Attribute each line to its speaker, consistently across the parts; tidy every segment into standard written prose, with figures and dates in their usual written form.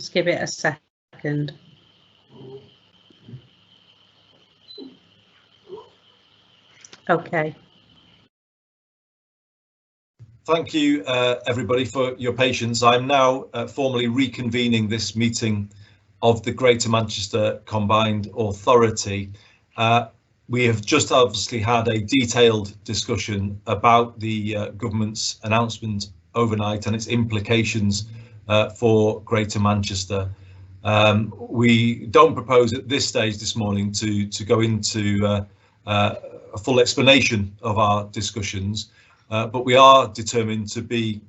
Speaker 1: Just give it a second. Okay.
Speaker 2: Thank you, everybody, for your patience. I'm now formally reconvening this meeting of the Greater Manchester Combined Authority. We have just obviously had a detailed discussion about the government's announcement overnight and its implications for Greater Manchester. We don't propose at this stage this morning to go into a full explanation of our discussions. But we are determined to be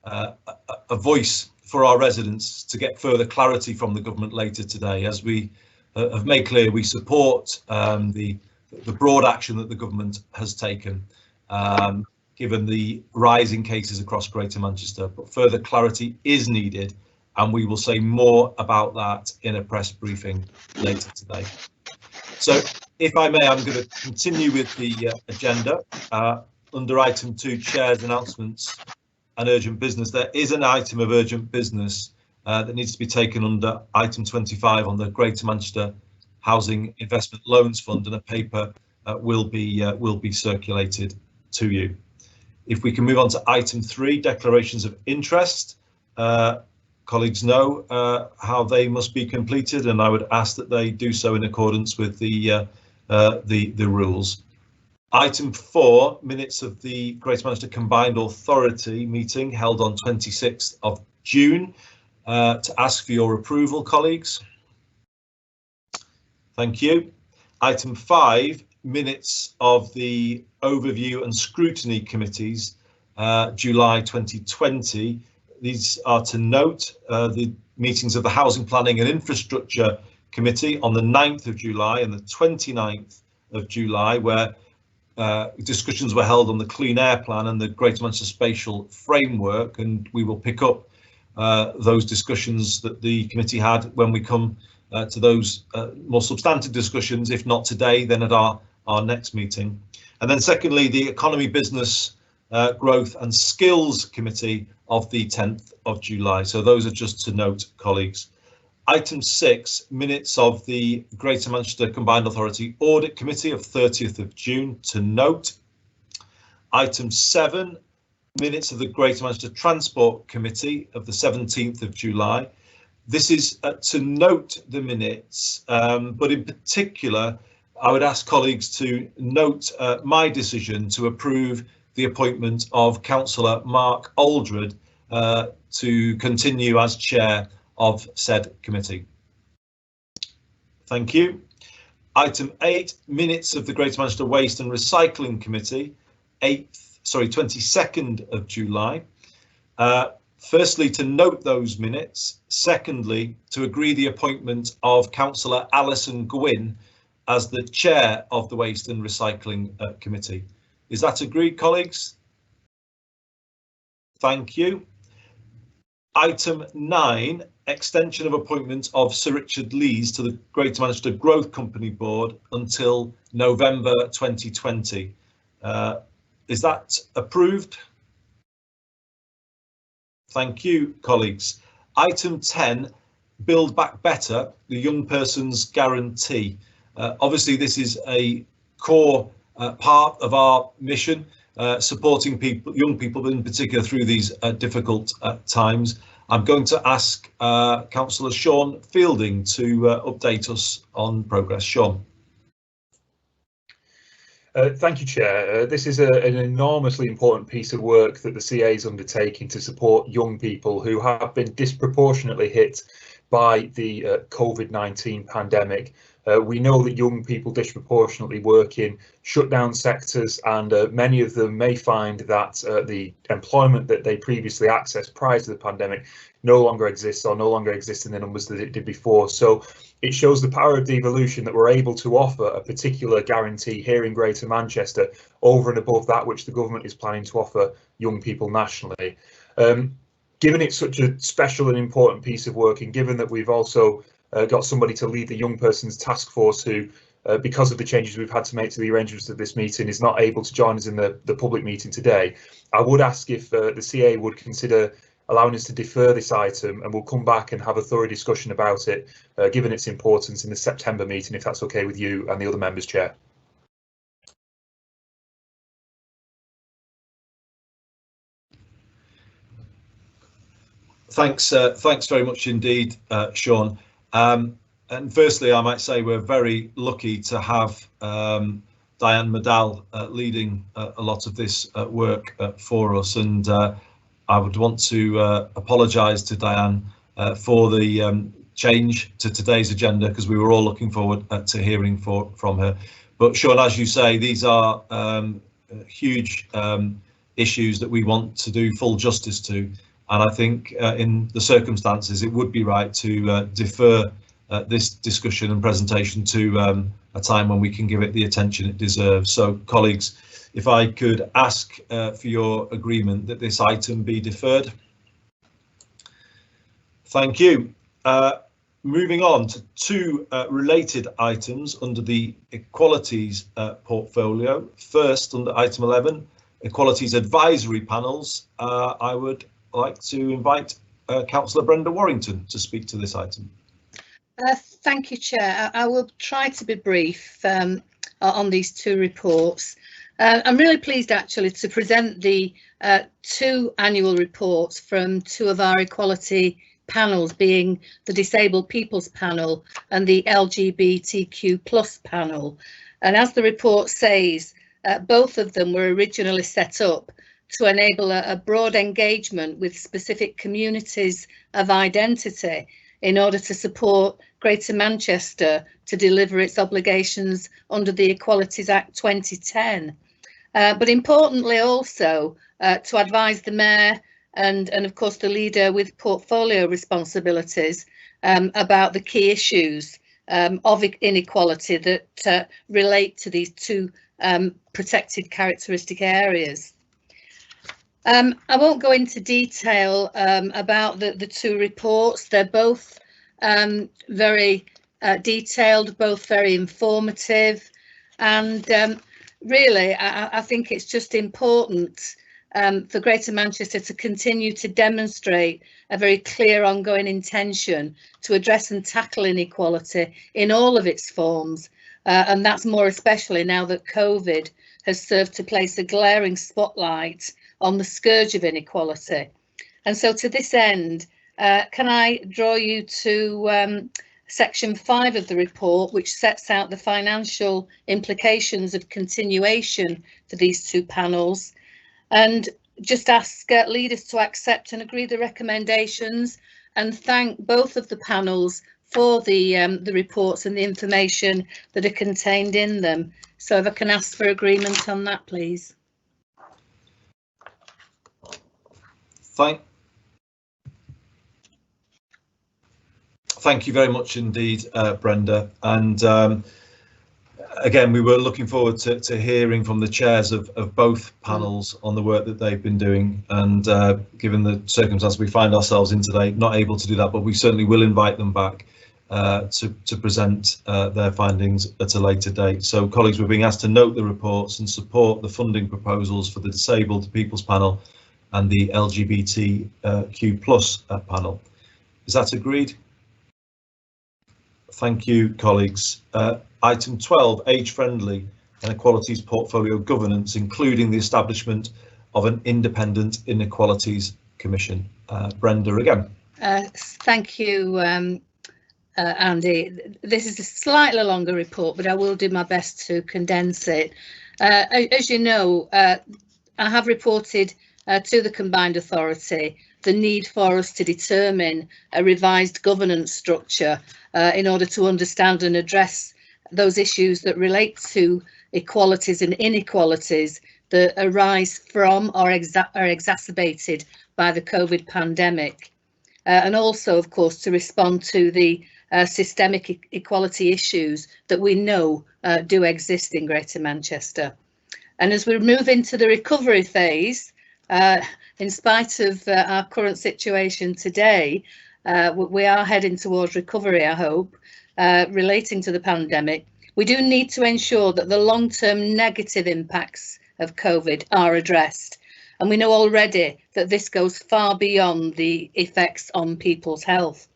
Speaker 2: a voice for our residents to get further clarity from the government later today. As we have made clear, we support the broad action that the government has taken, given the rising cases across Greater Manchester. But further clarity is needed, and we will say more about that in a press briefing later today. So, if I may, I'm going to continue with the agenda. Under item 2, Chair's announcements and urgent business, there is an item of urgent business that needs to be taken under item 25 on the Greater Manchester Housing Investment Loans Fund, and a paper will be circulated to you. If we can move on to item 3, declarations of interest. Colleagues know how they must be completed, and I would ask that they do so in accordance with the rules. Item 4, minutes of the Greater Manchester Combined Authority meeting held on 26th of June. To ask for your approval, colleagues. Thank you. Item 5, minutes of the Overview and Scrutiny Committees, July 2020. These are to note the meetings of the Housing Planning and Infrastructure Committee on the 9th of July and the 29th of July, where discussions were held on the Clean Air Plan and the Greater Manchester Spatial Framework, and we will pick up those discussions that the committee had when we come to those more substantive discussions, if not today, then at our next meeting. And then secondly, the Economy, Business, Growth and Skills Committee of the 10th of July. So those are just to note, colleagues. Item 6, minutes of the Greater Manchester Combined Authority Audit Committee of 30th of June, to note. Item 7, minutes of the Greater Manchester Transport Committee of the 17th of July. This is to note the minutes, but in particular, I would ask colleagues to note my decision to approve the appointment of Councillor Mark Aldred to continue as chair of said committee. Thank you. Item 8, minutes of the Greater Manchester Waste and Recycling Committee, 22nd of July. Firstly, to note those minutes. Secondly, to agree the appointment of Councillor Alison Gwynn as the chair of the Waste and Recycling Committee. Is that agreed, colleagues? Thank you. Item 9, extension of appointment of Sir Richard Lees to the Greater Manchester Growth Company Board until November 2020. Is that approved? Thank you, colleagues. Item 10, Build Back Better, the Young Person's Guarantee. Obviously, this is a core part of our mission, supporting young people in particular through these difficult times. I'm going to ask Councillor Sean Fielding to update us on progress. Sean.
Speaker 3: Thank you, Chair. This is an enormously important piece of work that the CA is undertaking to support young people who have been disproportionately hit by the COVID-19 pandemic. We know that young people disproportionately work in shutdown sectors, and many of them may find that the employment that they previously accessed prior to the pandemic no longer exists, or no longer exists in the numbers that it did before. So it shows the power of devolution that we're able to offer a particular guarantee here in Greater Manchester over and above that which the government is planning to offer young people nationally. Given it's such a special and important piece of work, and given that we've also got somebody to lead the young person's task force who, because of the changes we've had to make to the arrangements of this meeting, is not able to join us in the public meeting today, I would ask if the CA would consider allowing us to defer this item, and we'll come back and have a thorough discussion about it, given its importance, in the September meeting, if that's okay with you and the other members, Chair.
Speaker 2: Thanks very much indeed, Sean. And firstly, I might say we're very lucky to have Diane Medall leading a lot of this work for us, and I would want to apologise to Diane for the change to today's agenda, because we were all looking forward to hearing from her. But Sean, as you say, these are huge issues that we want to do full justice to. And I think in the circumstances, it would be right to defer this discussion and presentation to a time when we can give it the attention it deserves. So, colleagues, if I could ask for your agreement that this item be deferred. Thank you. Moving on to two related items under the equalities portfolio. First, under item 11, equalities advisory panels, I would like to invite Councillor Brenda Warrington to speak to this item.
Speaker 4: Thank you, Chair. I will try to be brief on these two reports. I'm really pleased actually to present the two annual reports from two of our equality panels, being the Disabled People's Panel and the LGBTQ+ panel. And as the report says, both of them were originally set up to enable a broad engagement with specific communities of identity in order to support Greater Manchester to deliver its obligations under the Equalities Act 2010. But importantly also to advise the Mayor and of course the leader with portfolio responsibilities about the key issues of inequality that relate to these two protected characteristic areas. I won't go into detail about the two reports. They're both very detailed, both very informative, and really I think it's just important for Greater Manchester to continue to demonstrate a very clear ongoing intention to address and tackle inequality in all of its forms, and that's more especially now that COVID has served to place a glaring spotlight on the scourge of inequality. And so to this end, can I draw you to section 5 of the report, which sets out the financial implications of continuation for these two panels, and just ask leaders to accept and agree the recommendations, and thank both of the panels for the reports and the information that are contained in them. So if I can ask for agreement on that, please.
Speaker 2: Thank you very much indeed, Brenda. And again, we were looking forward to hearing from the chairs of both panels on the work that they've been doing. And given the circumstances we find ourselves in today, not able to do that, but we certainly will invite them back to present their findings at a later date. So colleagues, we're being asked to note the reports and support the funding proposals for the Disabled People's Panel and the LGBTQ+ panel. Is that agreed? Thank you, colleagues. Item 12, age-friendly and equalities portfolio governance, including the establishment of an independent inequalities commission. Brenda again.
Speaker 4: Thank you, Andy. This is a slightly longer report, but I will do my best to condense it. As you know, I have reported to the Combined Authority the need for us to determine a revised governance structure in order to understand and address those issues that relate to equalities and inequalities that arise from or are exacerbated by the COVID pandemic. And also, of course, to respond to the systemic equality issues that we know do exist in Greater Manchester. And as we move into the recovery phase, in spite of our current situation today, we are heading towards recovery, I hope, relating to the pandemic. We do need to ensure that the long-term negative impacts of COVID are addressed. and we know already that this goes far beyond the effects on people's health.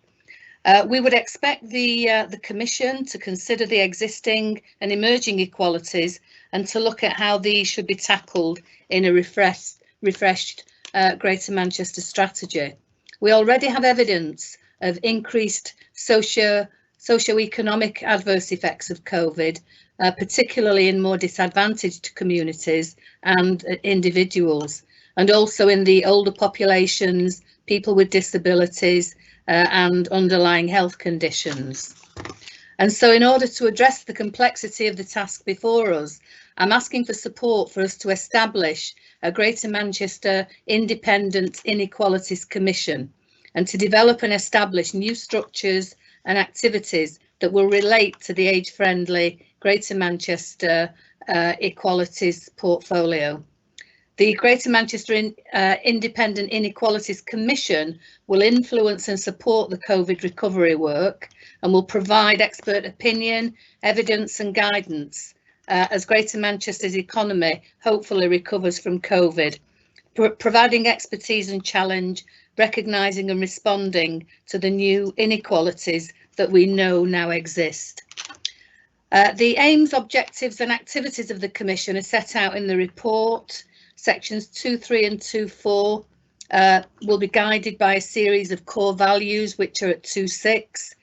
Speaker 4: We would expect the Commission to consider the existing and emerging equalities and to look at how these should be tackled in a refreshed Greater Manchester strategy. We already have evidence of increased socio-economic adverse effects of COVID, particularly in more disadvantaged communities and individuals, and also in the older populations, people with disabilities, and underlying health conditions. And so in order to address the complexity of the task before us, I'm asking for support for us to establish a Greater Manchester Independent Inequalities Commission and to develop and establish new structures and activities that will relate to the age-friendly Greater Manchester Equalities portfolio. The Greater Manchester Independent Inequalities Commission will influence and support the COVID recovery work and will provide expert opinion, evidence and guidance as Greater Manchester's economy hopefully recovers from COVID, providing expertise and challenge, recognising and responding to the new inequalities that we know now exist. The aims, objectives and activities of the Commission are set out in the report. Sections 2.3 and 2.4 will be guided by a series of core values which are at 2.6,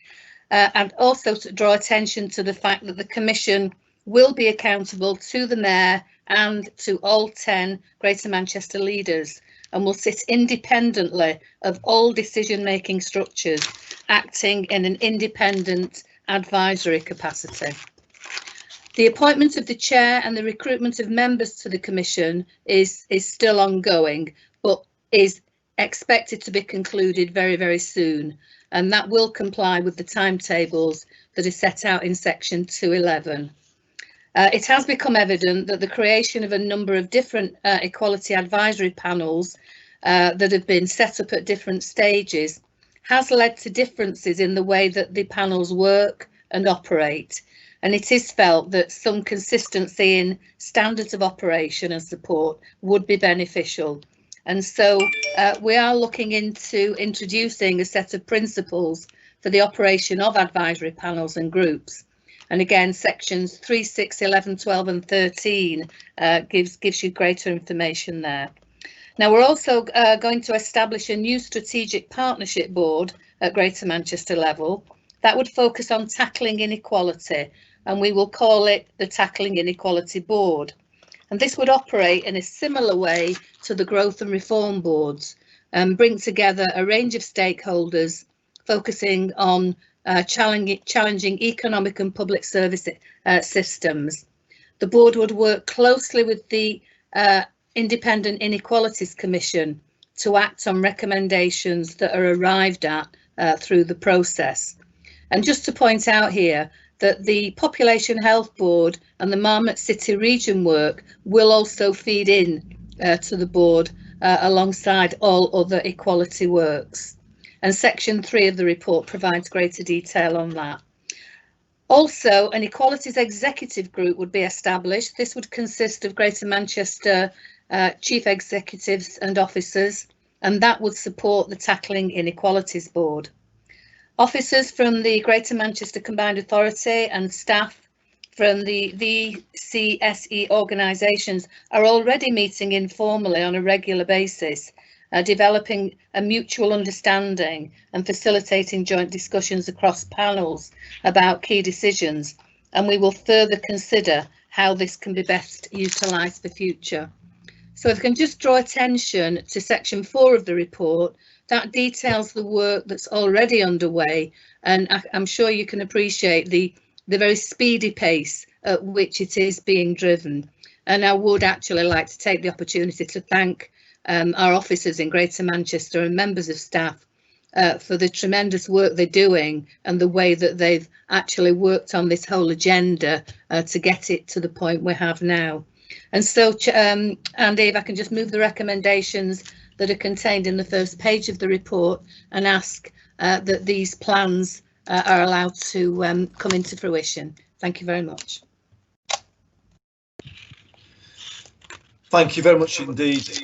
Speaker 4: and also to draw attention to the fact that the Commission will be accountable to the Mayor and to all 10 Greater Manchester leaders and will sit independently of all decision-making structures, acting in an independent advisory capacity. The appointment of the chair and the recruitment of members to the Commission is still ongoing, but is expected to be concluded very, very soon, and that will comply with the timetables that are set out in section 211. It has become evident that the creation of a number of different equality advisory panels that have been set up at different stages has led to differences in the way that the panels work and operate. And it is felt that some consistency in standards of operation and support would be beneficial. And so we are looking into introducing a set of principles for the operation of advisory panels and groups. And again, sections 3, 6, 11, 12 and 13 gives you greater information there. Now, we're also going to establish a new strategic partnership board at Greater Manchester level that would focus on tackling inequality, and we will call it the Tackling Inequality Board. And this would operate in a similar way to the Growth and Reform Boards and bring together a range of stakeholders focusing on challenging economic and public service systems. The board would work closely with the Independent Inequalities Commission to act on recommendations that are arrived at through the process. And just to point out here that the Population Health Board and the Marmot City Region work will also feed in to the board alongside all other equality works. And section 3 of the report provides greater detail on that. Also, an equalities executive group would be established. This would consist of Greater Manchester chief executives and officers, and that would support the Tackling Inequalities Board. Officers from the Greater Manchester Combined Authority and staff from the VCSE organisations are already meeting informally on a regular basis, developing a mutual understanding and facilitating joint discussions across panels about key decisions, and we will further consider how this can be best utilised for future. So if I can just draw attention to section 4 of the report, that details the work that's already underway, and I'm sure you can appreciate the very speedy pace at which it is being driven. And I would actually like to take the opportunity to thank our officers in Greater Manchester and members of staff for the tremendous work they're doing and the way that they've actually worked on this whole agenda to get it to the point we have now. And so, Andy, if I can just move the recommendations that are contained in the first page of the report and ask that these plans are allowed to come into fruition. Thank you very much.
Speaker 2: Thank you very much indeed,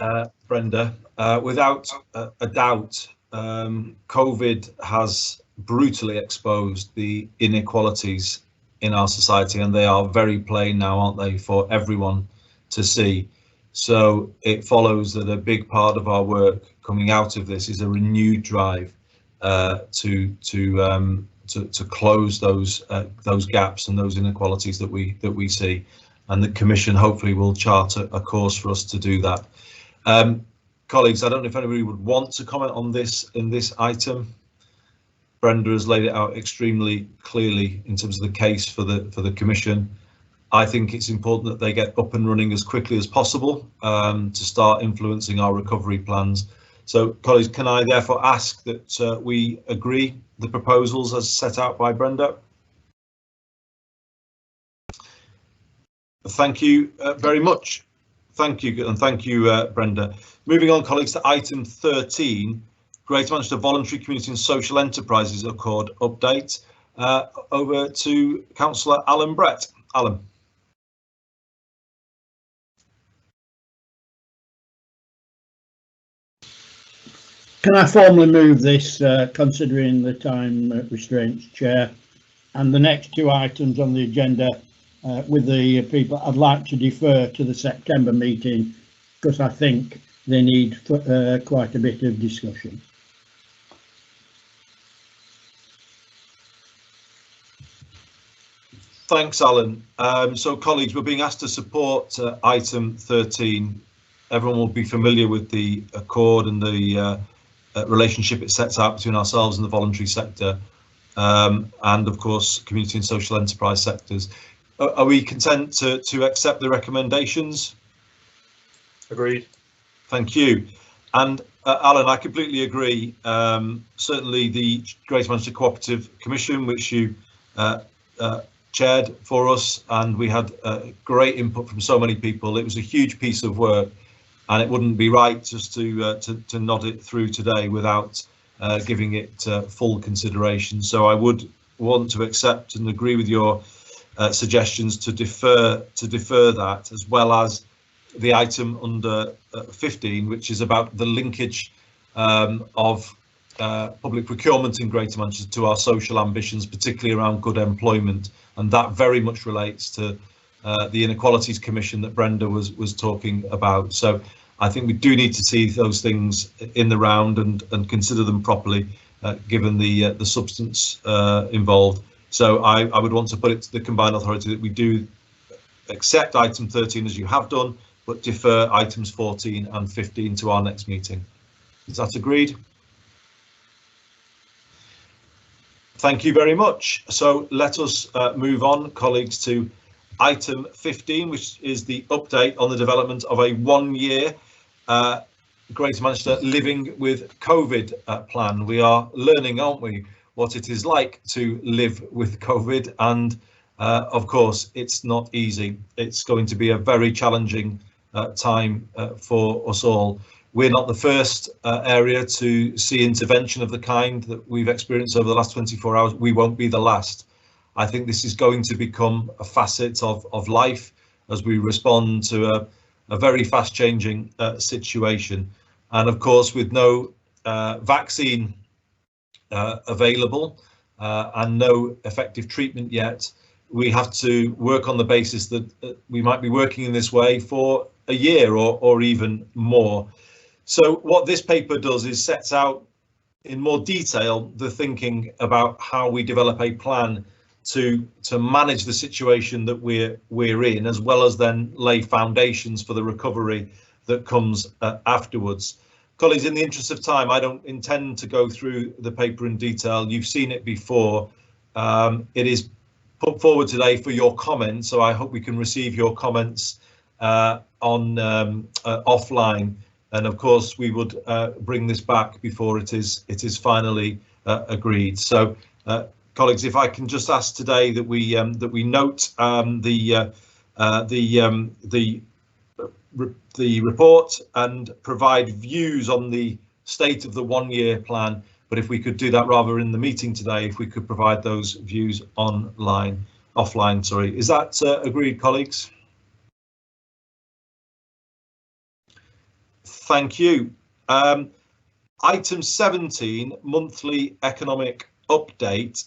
Speaker 2: Brenda. Without a doubt, COVID has brutally exposed the inequalities in our society, and they are very plain now, aren't they, for everyone to see. So it follows that a big part of our work coming out of this is a renewed drive to close those gaps and those inequalities that we see, and the Commission hopefully will chart a course for us to do that. Colleagues, I don't know if anybody would want to comment on this in this item. Brenda has laid it out extremely clearly in terms of the case for the Commission. I think it's important that they get up and running as quickly as possible to start influencing our recovery plans. So, colleagues, can I therefore ask that we agree the proposals as set out by Brenda? Thank you very much. Thank you, and thank you, Brenda. Moving on, colleagues, to item 13, Greater Manchester Voluntary Community and Social Enterprises Accord update. Over to Councillor Alan Brett. Alan.
Speaker 5: Can I formally move this, considering the time restraints, Chair? And the next two items on the agenda with the people, I'd like to defer to the September meeting because I think they need quite a bit of discussion.
Speaker 2: Thanks, Alan. So, colleagues, we're being asked to support item 13. Everyone will be familiar with the accord and the relationship it sets out between ourselves and the voluntary sector, and of course community and social enterprise sectors. Are we content to accept the recommendations?
Speaker 3: Agreed.
Speaker 2: Thank you. And Alan, I completely agree. Certainly the Greater Manchester Cooperative Commission, which you chaired for us, and we had great input from so many people. It was a huge piece of work, and it wouldn't be right just to nod it through today without giving it full consideration. So I would want to accept and agree with your suggestions to defer that, as well as the item under 15, which is about the linkage of public procurement in Greater Manchester to our social ambitions, particularly around good employment, and that very much relates to the Inequalities Commission that Brenda was talking about. So I think we do need to see those things in the round and consider them properly, given the substance involved. So I would want to put it to the combined authority that we do accept item 13 as you have done, but defer items 14 and 15 to our next meeting. Is that agreed? Thank you very much. So let us move on, colleagues, to item 15, which is the update on the development of a one-year Greater Manchester Living with COVID plan. We are learning, aren't we, what it is like to live with COVID, and of course it's not easy. It's going to be a very challenging time for us all. We're not the first area to see intervention of the kind that we've experienced over the last 24 hours. We won't be the last. I think this is going to become a facet of life as we respond to a very fast changing situation. And of course, with no vaccine available and no effective treatment yet, we have to work on the basis that we might be working in this way for a year or even more. So what this paper does is sets out in more detail the thinking about how we develop a plan to manage the situation that we're in, as well as then lay foundations for the recovery that comes afterwards. Colleagues, in the interest of time, I don't intend to go through the paper in detail. You've seen it before. It is put forward today for your comments, so I hope we can receive your comments offline. And of course, we would bring this back before it is finally agreed. So, colleagues, if I can just ask today that we note the report and provide views on the state of the one-year plan. But if we could do that rather in the meeting today, if we could provide those views offline, sorry. Is that agreed, colleagues? Thank you. Item 17, monthly economic update.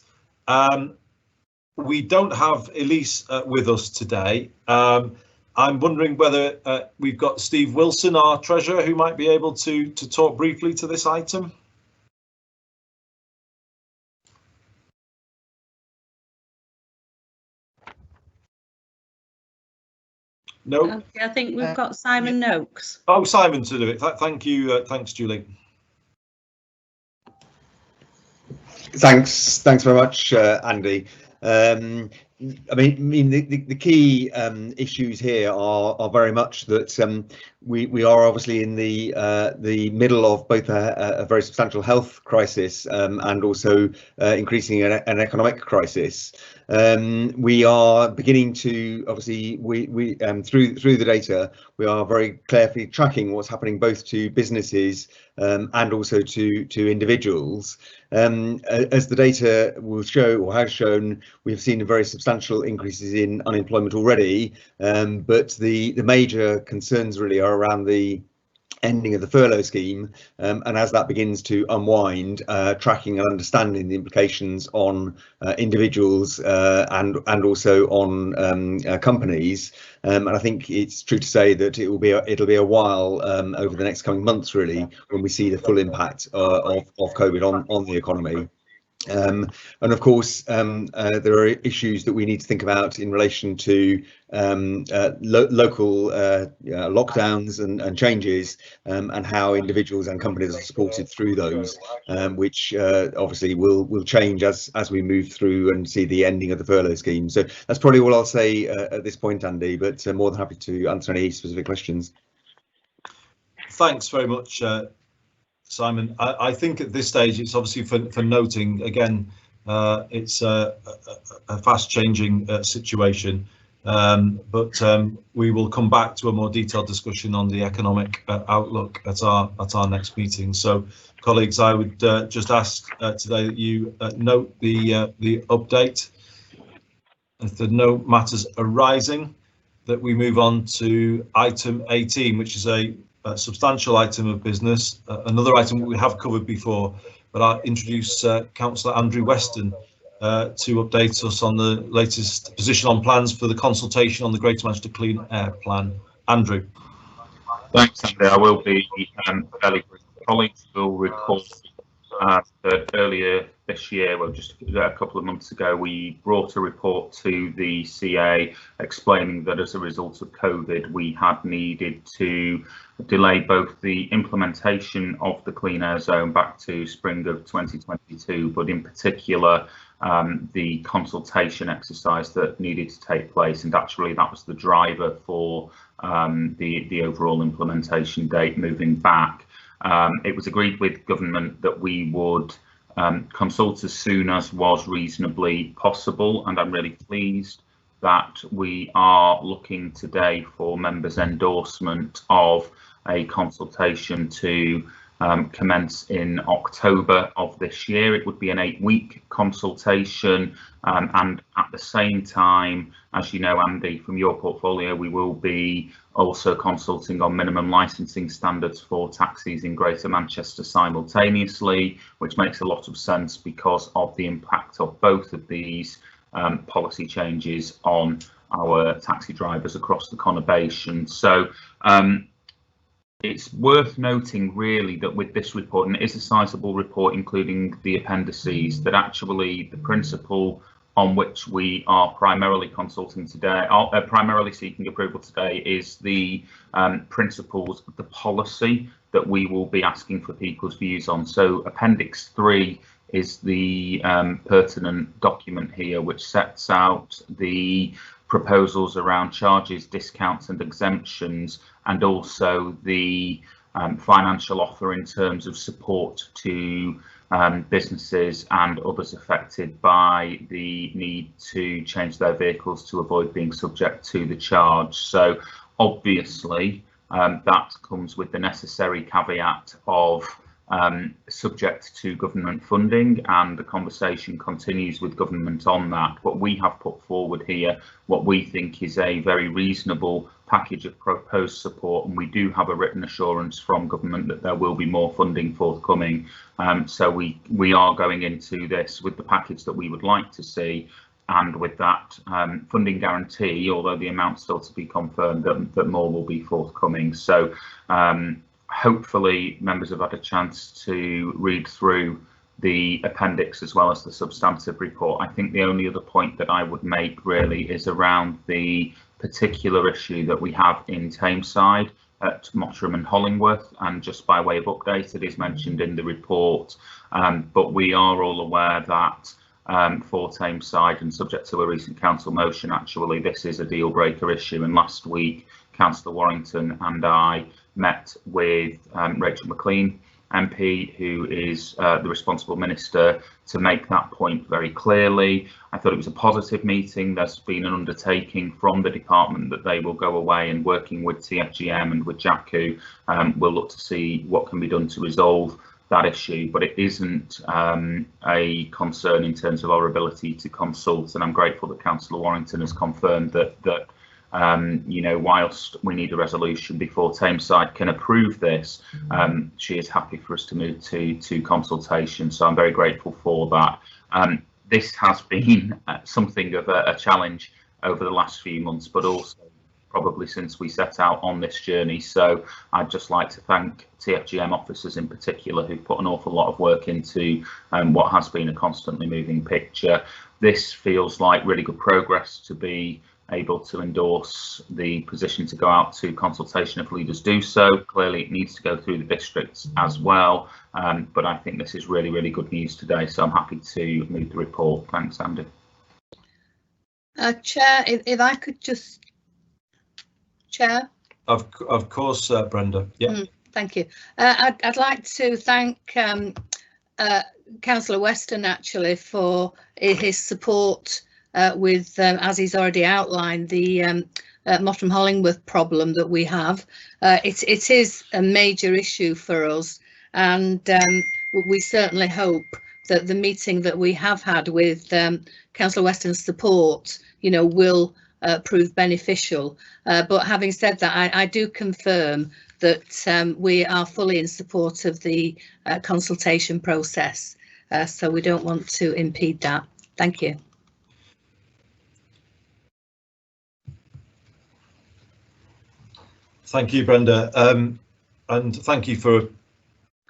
Speaker 2: We don't have Elise with us today. I'm wondering whether we've got Steve Wilson, our treasurer, who might be able to talk briefly to this item. No.
Speaker 1: Okay, I think we've got Simon Noakes.
Speaker 2: Oh, Simon to do it. Thank you. Thanks, Julie.
Speaker 6: Thanks very much, Andy. I mean, the key issues here are very much that we are obviously in the middle of both a very substantial health crisis and also increasing an economic crisis. We are beginning to obviously through the data we are very carefully tracking what's happening both to businesses and also to individuals. As the data will show or has shown, we've seen very substantial increases in unemployment already, but the major concerns really are around the ending of the furlough scheme, and as that begins to unwind, tracking and understanding the implications on individuals and also on companies. And I think it's true to say that it'll be a while over the next coming months really when we see the full impact of COVID on the economy. And of course, there are issues that we need to think about in relation to local lockdowns and changes, and how individuals and companies are supported through those, which obviously will change as we move through and see the ending of the furlough scheme. So that's probably all I'll say at this point, Andy, but more than happy to answer any specific questions.
Speaker 2: Thanks very much, Simon. I think at this stage it's obviously for noting again, it's a fast changing situation, but we will come back to a more detailed discussion on the economic outlook at our next meeting. So colleagues, I would just ask today that you note the update. If there are no matters arising, that we move on to item 18, which is a substantial item of business, another item we have covered before, but I'll introduce Councillor Andrew Weston to update us on the latest position on plans for the consultation on the Greater Manchester Clean Air Plan. Andrew.
Speaker 7: Thanks, Andy. I will be fairly brief. Colleagues will recall that earlier this year, well, just a couple of months ago, we brought a report to the CA explaining that as a result of COVID, we had needed to delay both the implementation of the Clean Air Zone back to spring of 2022, but in particular, the consultation exercise that needed to take place. And actually, that was the driver for the overall implementation date moving back. It was agreed with government that we would consult as soon as was reasonably possible, and I'm really pleased that we are looking today for members' endorsement of a consultation to commence in October of this year. It would be an 8-week consultation, and at the same time, as you know, Andy, from your portfolio, we will be also consulting on minimum licensing standards for taxis in Greater Manchester simultaneously, which makes a lot of sense because of the impact of both of these policy changes on our taxi drivers across the conurbation. So it's worth noting really that with this report, and it is a sizable report including the appendices, that actually the principle on which we are primarily consulting today, primarily seeking approval today, is the principles of the policy that we will be asking for people's views on. So Appendix 3 is the pertinent document here, which sets out the proposals around charges, discounts and exemptions, and also the financial offer in terms of support to businesses and others affected by the need to change their vehicles to avoid being subject to the charge. So obviously that comes with the necessary caveat of subject to government funding, and the conversation continues with government on that. But we have put forward here what we think is a very reasonable package of proposed support, and we do have a written assurance from government that there will be more funding forthcoming. So we are going into this with the package that we would like to see, and with that funding guarantee, although the amount's still to be confirmed, that more will be forthcoming. So hopefully members have had a chance to read through the appendix as well as the substantive report. I think the only other point that I would make really is around the particular issue that we have in Tameside at Mottram and Hollingworth, and just by way of update, it is mentioned in the report, but we are all aware that for Tameside, and subject to a recent council motion, actually this is a deal breaker issue, and last week Councillor Warrington and I met with Rachel McLean MP, who is the responsible minister, to make that point very clearly. I thought it was a positive meeting. There's been an undertaking from the department that they will go away and, working with TFGM and with JACU, will look to see what can be done to resolve that issue, but it isn't a concern in terms of our ability to consult, and I'm grateful that Councillor Warrington has confirmed that you know, whilst we need a resolution before Tameside can approve this, she is happy for us to move to consultation, so I'm very grateful for that. This has been something of a challenge over the last few months, but also probably since we set out on this journey. So I'd just like to thank TFGM officers in particular, who've put an awful lot of work into what has been a constantly moving picture. This feels like really good progress to be able to endorse the position to go out to consultation if leaders do so. Clearly it needs to go through the districts as well, but I think this is really, really good news today, so I'm happy to move the report. Thanks, Andy.
Speaker 4: Chair, if I could just... Chair?
Speaker 2: Of course, Brenda. Yeah.
Speaker 4: Thank you. I'd like to thank Councillor Weston actually for his support with, as he's already outlined, the Mottram Hollingworth problem that we have. It is a major issue for us, and we certainly hope that the meeting that we have had with Councillor Weston's support, you know, will prove beneficial. But having said that, I do confirm that we are fully in support of the consultation process, so we don't want to impede that. Thank you.
Speaker 2: Thank you, Brenda, and thank you for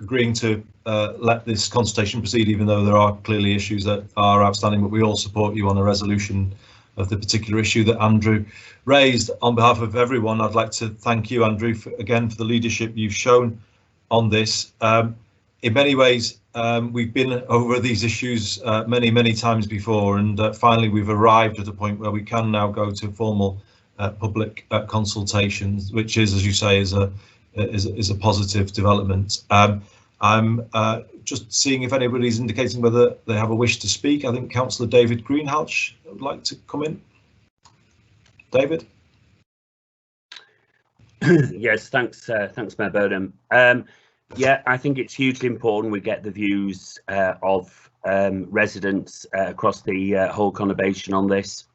Speaker 2: agreeing to let this consultation proceed, even though there are clearly issues that are outstanding, but we all support you on a resolution of the particular issue that Andrew raised. On behalf of everyone, I'd like to thank you, Andrew, again for the leadership you've shown on this. In many ways, we've been over these issues many times before, and finally we've arrived at a point where we can now go to formal public consultations, which is, as you say, is a positive development. I'm just seeing if anybody's indicating whether they have a wish to speak. I think Councillor David Greenhalgh would like to come in. David?
Speaker 8: Yes, thanks, Mayor Burnham. Yeah, I think it's hugely important we get the views of residents across the whole conurbation on this.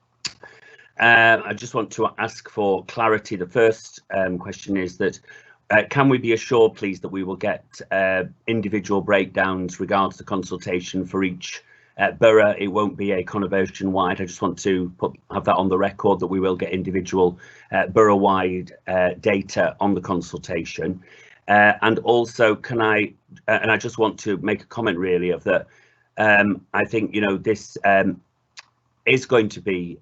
Speaker 8: I just want to ask for clarity. The first question is that can we be assured, please, that we will get individual breakdowns regards to consultation for each borough? It won't be a conurbation wide. I just want to have that on the record, that we will get individual borough wide data on the consultation. And also, can I, and I just want to make a comment really of that. I think, you know, this is going to be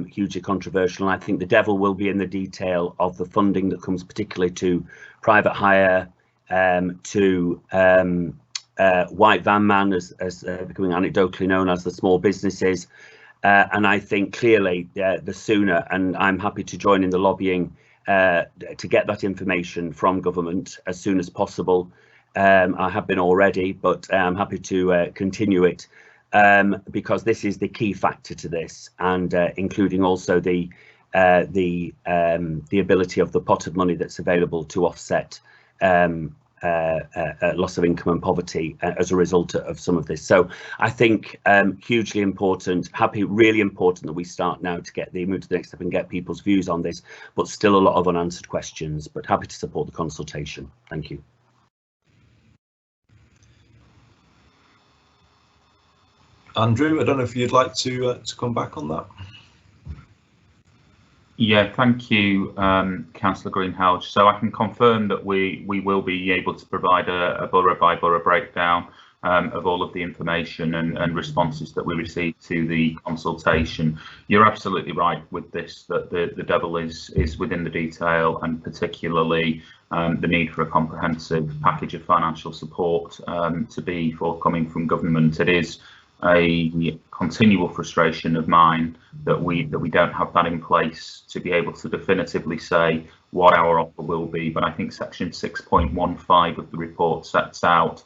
Speaker 8: hugely controversial, and I think the devil will be in the detail of the funding that comes particularly to private hire, to white van man, as becoming anecdotally known as the small businesses, and I think clearly the sooner, and I'm happy to join in the lobbying to get that information from government as soon as possible. I have been already, but I'm happy to continue it. Because this is the key factor to this, and including also the ability of the pot of money that's available to offset loss of income and poverty as a result of some of this. So I think hugely important, really important that we start now to move to the next step and get people's views on this, but still a lot of unanswered questions, but happy to support the consultation. Thank you.
Speaker 2: Andrew, I don't know if you'd like to come back on that.
Speaker 7: Yeah, thank you, Councillor Greenhalgh. So I can confirm that we will be able to provide a borough by borough breakdown of all of the information and responses that we receive to the consultation. You're absolutely right with this, that the devil is within the detail, and particularly the need for a comprehensive package of financial support to be forthcoming from government. It is a continual frustration of mine that we don't have that in place to be able to definitively say what our offer will be. But I think section 6.15 of the report sets out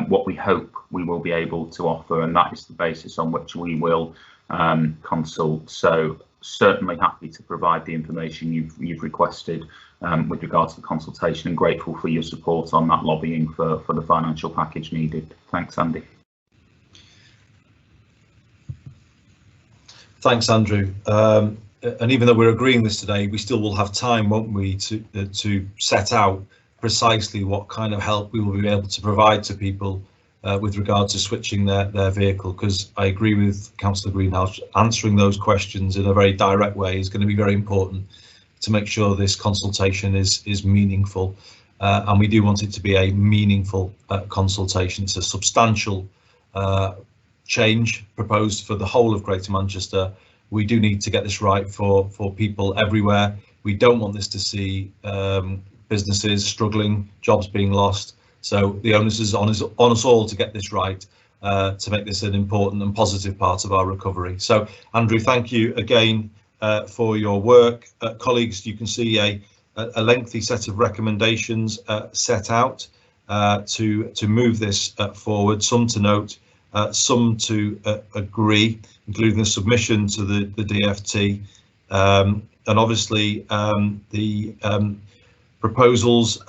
Speaker 7: what we hope we will be able to offer, and that is the basis on which we will consult. So certainly happy to provide the information you've requested with regard to the consultation, and grateful for your support on that lobbying for the financial package needed. Thanks, Andy.
Speaker 2: Thanks, Andrew. And even though we're agreeing this today, we still will have time, won't we, to set out precisely what kind of help we will be able to provide to people with regard to switching their vehicle, because I agree with Councillor Greenhalgh, answering those questions in a very direct way is going to be very important to make sure this consultation is meaningful. And we do want it to be a meaningful consultation. It's a substantial change proposed for the whole of Greater Manchester. We do need to get this right for people everywhere. We don't want this to see businesses struggling, jobs being lost. So the onus is on us all to get this right, to make this an important and positive part of our recovery. So Andrew, thank you again for your work. Colleagues, you can see a lengthy set of recommendations set out to move this forward, some to note, some to agree, including the submission to the DFT, and obviously the proposals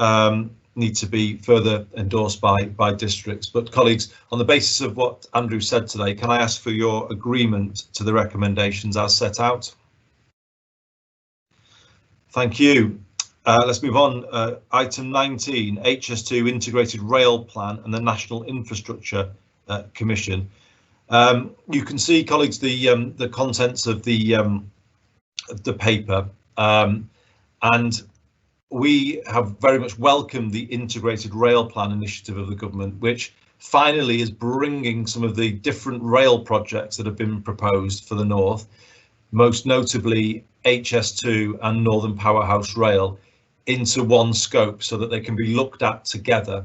Speaker 2: need to be further endorsed by districts. But colleagues, on the basis of what Andrew said today, can I ask for your agreement to the recommendations as set out? Thank you. Let's move on. Item 19, HS2 Integrated Rail Plan and the National Infrastructure Commission. You can see, colleagues, the contents of the paper, and we have very much welcomed the Integrated Rail Plan initiative of the government, which finally is bringing some of the different rail projects that have been proposed for the north, most notably HS2 and Northern Powerhouse Rail, into one scope so that they can be looked at together,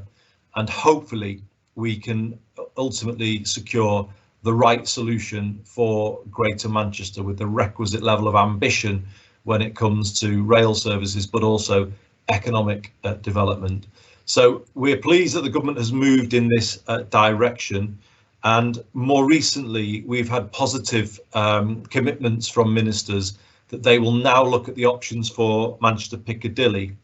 Speaker 2: and hopefully we can ultimately secure the right solution for Greater Manchester with the requisite level of ambition when it comes to rail services, but also economic development. So we're pleased that the government has moved in this direction, and more recently we've had positive commitments from ministers that they will now look at the options for Manchester Piccadilly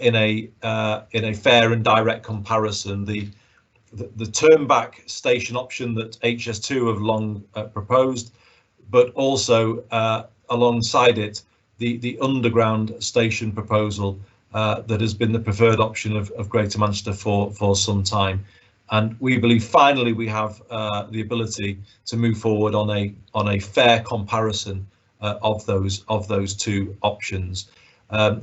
Speaker 2: in a fair and direct comparison. The turn-back station option that HS2 have long proposed, but also alongside it the underground station proposal that has been the preferred option of Greater Manchester for some time. And we believe finally we have the ability to move forward on a fair comparison of those two options.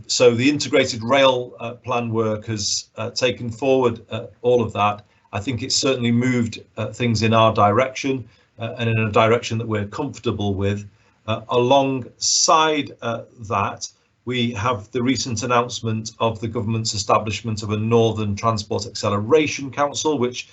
Speaker 2: So the integrated rail plan work has taken forward all of that. I think it's certainly moved things in our direction and in a direction that we're comfortable with. Alongside that, we have the recent announcement of the government's establishment of a Northern Transport Acceleration Council, which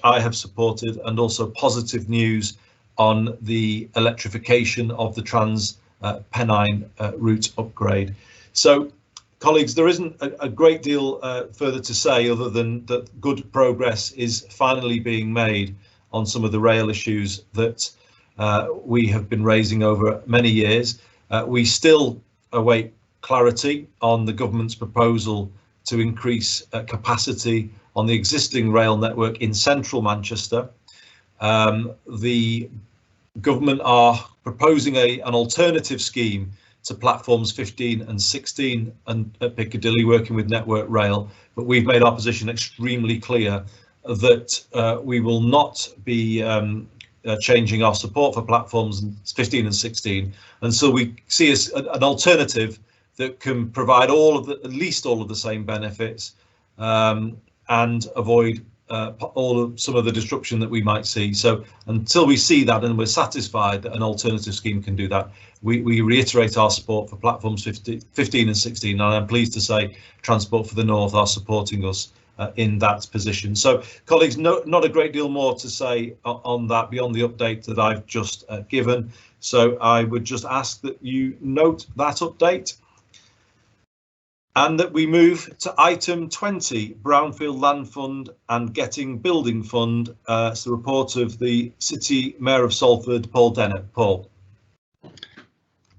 Speaker 2: I have supported, and also positive news on the electrification of the Trans-Pennine route upgrade. So, colleagues, there isn't a great deal further to say other than that good progress is finally being made on some of the rail issues that we have been raising over many years. We still await clarity on the government's proposal to increase capacity on the existing rail network in central Manchester. The government are proposing an alternative scheme to platforms 15 and 16 and at Piccadilly, working with Network Rail, but we've made our position extremely clear that we will not be changing our support for platforms 15 and 16 until we see an alternative that can provide at least all of the same benefits and avoid some of the disruption that we might see. So until we see that and we're satisfied that an alternative scheme can do that, we reiterate our support for platforms 15 and 16, and I'm pleased to say Transport for the North are supporting us in that position. So colleagues, not a great deal more to say on that beyond the update that I've just given. So I would just ask that you note that update and that we move to item 20, Brownfield Land Fund and Getting Building Fund. It's the report of the City Mayor of Salford, Paul Dennett. Paul.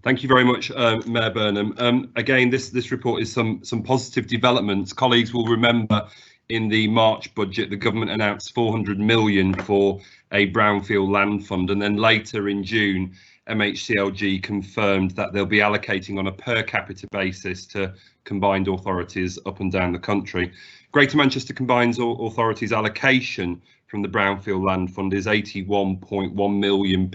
Speaker 9: Thank you very much, Mayor Burnham. Again, this report is some positive developments. Colleagues will remember in the March budget, the government announced 400 million for a brownfield land fund, and then later in June, MHCLG confirmed that they'll be allocating on a per capita basis to combined authorities up and down the country. Greater Manchester Combined Authorities allocation from the Brownfield Land Fund is £81.1 million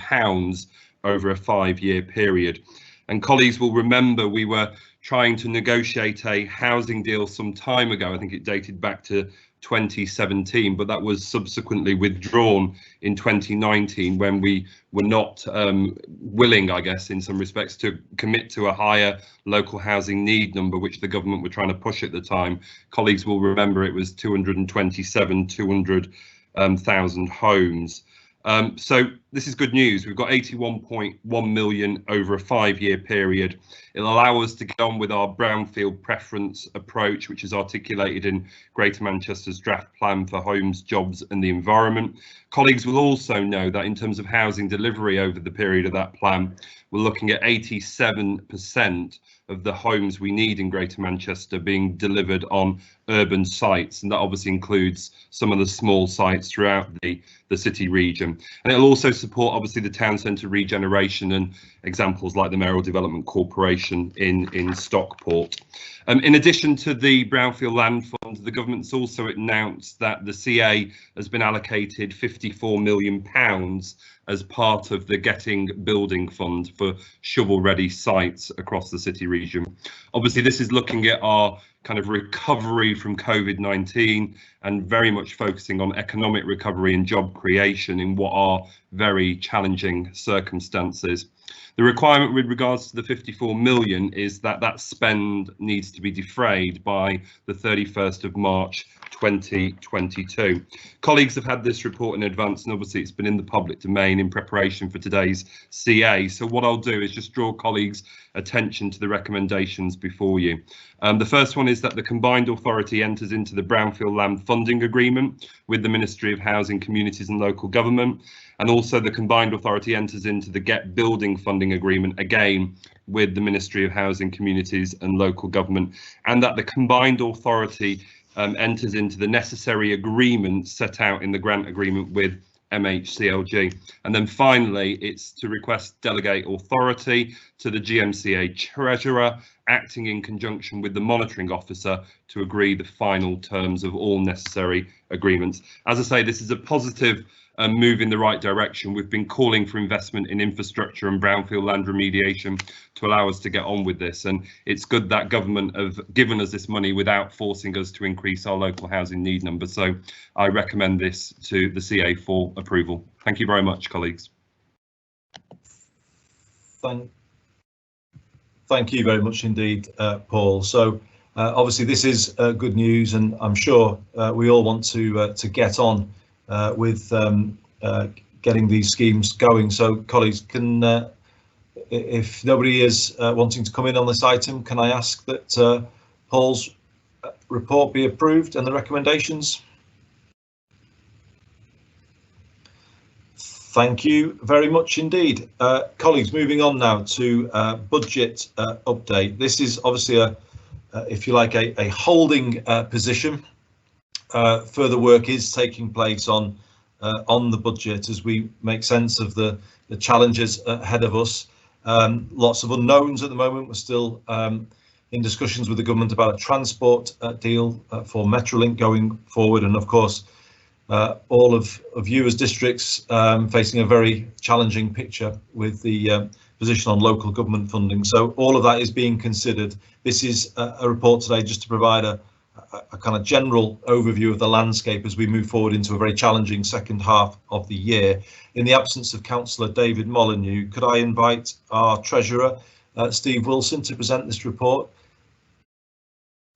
Speaker 9: over a 5-year period. And colleagues will remember we were trying to negotiate a housing deal some time ago. I think it dated back to 2017, but that was subsequently withdrawn in 2019 when we were not willing, I guess, in some respects, to commit to a higher local housing need number, which the government were trying to push at the time. Colleagues will remember it was 200,000 homes. So this is good news. We've got 81.1 million over a 5-year period. It'll allow us to get on with our brownfield preference approach, which is articulated in Greater Manchester's draft plan for homes, jobs and the environment. Colleagues will also know that in terms of housing delivery over the period of that plan, we're looking at 87% of the homes we need in Greater Manchester being delivered on urban sites, and that obviously includes some of the small sites throughout the city region. And it'll also support obviously the town centre regeneration and examples like the Mayoral Development Corporation in Stockport. In addition to the Brownfield Land Fund, the government's also announced that the CA has been allocated £54 million as part of the Getting Building Fund for shovel-ready sites across the city region. Obviously, this is looking at our kind of recovery from COVID-19 and very much focusing on economic recovery and job creation in what are very challenging circumstances. The requirement with regards to the 54 million is that that spend needs to be defrayed by the 31st of March 2022. Colleagues have had this report in advance, and obviously it's been in the public domain in preparation for today's CA. So what I'll do is just draw colleagues' attention to the recommendations before you. The first one is that the combined authority enters into the Brownfield Land Funding Agreement with the Ministry of Housing, Communities and Local Government, and also the combined authority enters into the Get Building Funding Agreement, again with the Ministry of Housing, Communities and Local Government, and that the combined authority enters into the necessary agreements set out in the grant agreement with MHCLG. And then finally, it's to request delegate authority to the GMCA Treasurer, acting in conjunction with the monitoring officer, to agree the final terms of all necessary agreements. As I say, this is a positive move in the right direction. We've been calling for investment in infrastructure and brownfield land remediation to allow us to get on with this, and it's good that government have given us this money without forcing us to increase our local housing need number. So I recommend this to the CA for approval. Thank you very much, colleagues.
Speaker 2: Thank you very much indeed, Paul. So obviously this is good news, and I'm sure we all want to get on with getting these schemes going. So colleagues, can if nobody is wanting to come in on this item, can I ask that Paul's report be approved and the recommendations? Thank you very much indeed. Colleagues, moving on now to budget update. This is obviously if you like, a holding position. Further work is taking place on the budget as we make sense of the challenges ahead of us. Lots of unknowns at the moment. We're still in discussions with the government about a transport deal for Metrolink going forward, and of course all of you as districts facing a very challenging picture with the position on local government funding. So all of that is being considered. This is a report today just to provide a kind of general overview of the landscape as we move forward into a very challenging second half of the year. In the absence of Councillor David Molyneux, could I invite our Treasurer, Steve Wilson, to present this report?